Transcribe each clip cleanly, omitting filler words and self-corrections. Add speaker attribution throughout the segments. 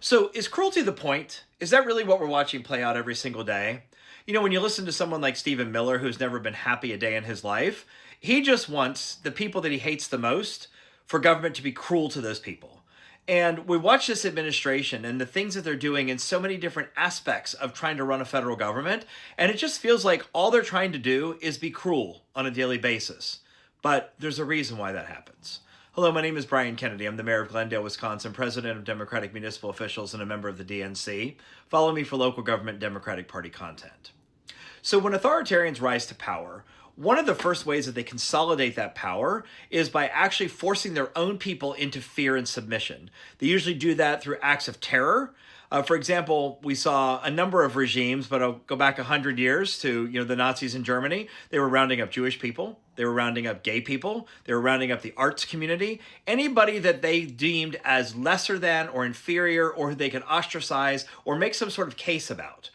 Speaker 1: So is cruelty the point? Is that really what we're watching play out every single day? When you listen to someone like Stephen Miller, who's never been happy a day in his life, he just wants the people that he hates the most for government to be cruel to those people. And we watch this administration and the things that they're doing in so many different aspects of trying to run a federal government. And it just feels like all they're trying to do is be cruel on a daily basis. But there's a reason why that happens. Hello, my name is Brian Kennedy. I'm the mayor of Glendale, Wisconsin, president of Democratic Municipal Officials, and a member of the DNC. Follow me for local government Democratic Party content. So when authoritarians rise to power, one of the first ways that they consolidate that power is by actually forcing their own people into fear and submission. They usually do that through acts of terror. For example, we saw a number of regimes, but I'll go back 100 years to the Nazis in Germany. They were rounding up Jewish people. They were rounding up gay people. They were rounding up the arts community. Anybody that they deemed as lesser than or inferior, or who they could ostracize or make some sort of case about.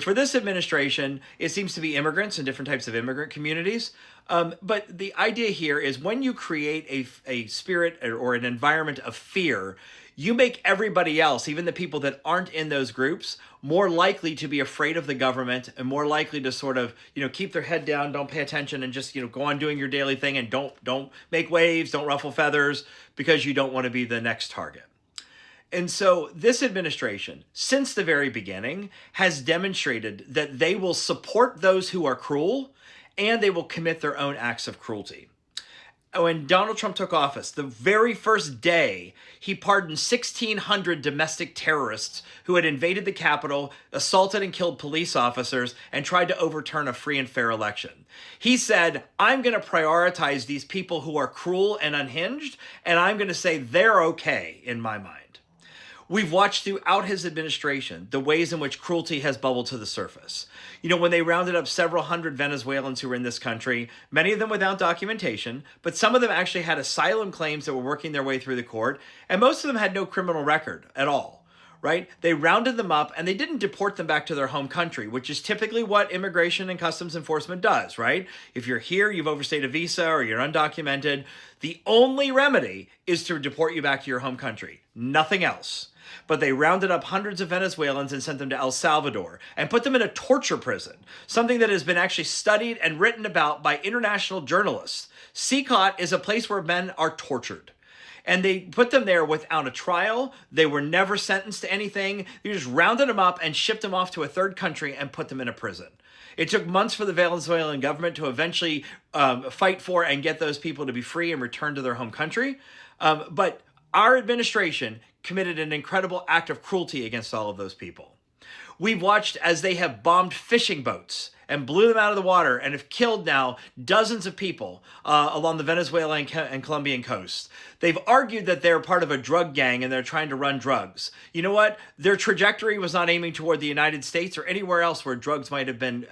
Speaker 1: For this administration, it seems to be immigrants and different types of immigrant communities. But the idea here is when you create a spirit or an environment of fear, you make everybody else, even the people that aren't in those groups, more likely to be afraid of the government and more likely to sort of, keep their head down, don't pay attention, and just, go on doing your daily thing and don't make waves, don't ruffle feathers, because you don't want to be the next target. And so this administration, since the very beginning, has demonstrated that they will support those who are cruel and they will commit their own acts of cruelty. When Donald Trump took office, the very first day, he pardoned 1,600 domestic terrorists who had invaded the Capitol, assaulted and killed police officers, and tried to overturn a free and fair election. He said, I'm going to prioritize these people who are cruel and unhinged, and I'm going to say they're okay in my mind. We've watched throughout his administration the ways in which cruelty has bubbled to the surface. When they rounded up several hundred Venezuelans who were in this country, many of them without documentation, but some of them actually had asylum claims that were working their way through the court, and most of them had no criminal record at all, right? They rounded them up and they didn't deport them back to their home country, which is typically what immigration and customs enforcement does, right? If you're here, you've overstayed a visa, or you're undocumented, the only remedy is to deport you back to your home country, nothing else. But they rounded up hundreds of Venezuelans and sent them to El Salvador and put them in a torture prison, something that has been actually studied and written about by international journalists. CCOT is a place where men are tortured. And they put them there without a trial. They were never sentenced to anything. They just rounded them up and shipped them off to a third country and put them in a prison. It took months for the Venezuelan government to eventually fight for and get those people to be free and return to their home country. But our administration committed an incredible act of cruelty against all of those people. We've watched as they have bombed fishing boats and blew them out of the water and have killed now dozens of people along the Venezuelan and Colombian coast. They've argued that they're part of a drug gang and they're trying to run drugs. You know what? Their trajectory was not aiming toward the United States or anywhere else where drugs might have been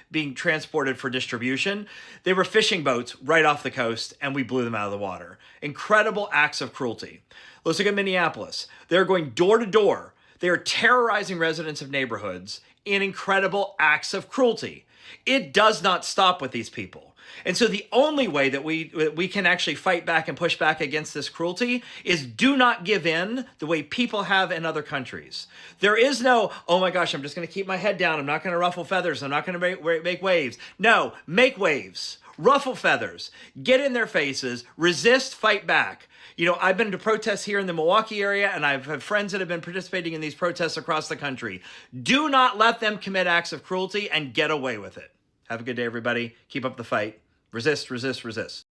Speaker 1: being transported for distribution. They were fishing boats right off the coast, and we blew them out of the water. Incredible acts of cruelty. Let's look at Minneapolis. They're going door to door. They are terrorizing residents of neighborhoods in incredible acts of cruelty. It does not stop with these people. And so the only way that we can actually fight back and push back against this cruelty is do not give in the way people have in other countries. There is no, oh my gosh, I'm just going to keep my head down. I'm not going to ruffle feathers. I'm not going to make waves. No, make waves. Ruffle feathers. Get in their faces. Resist, fight back. I've been to protests here in the Milwaukee area, and I've had friends that have been participating in these protests across the country. Do not let them commit acts of cruelty and get away with it. Have a good day, everybody. Keep up the fight. Resist, resist, resist.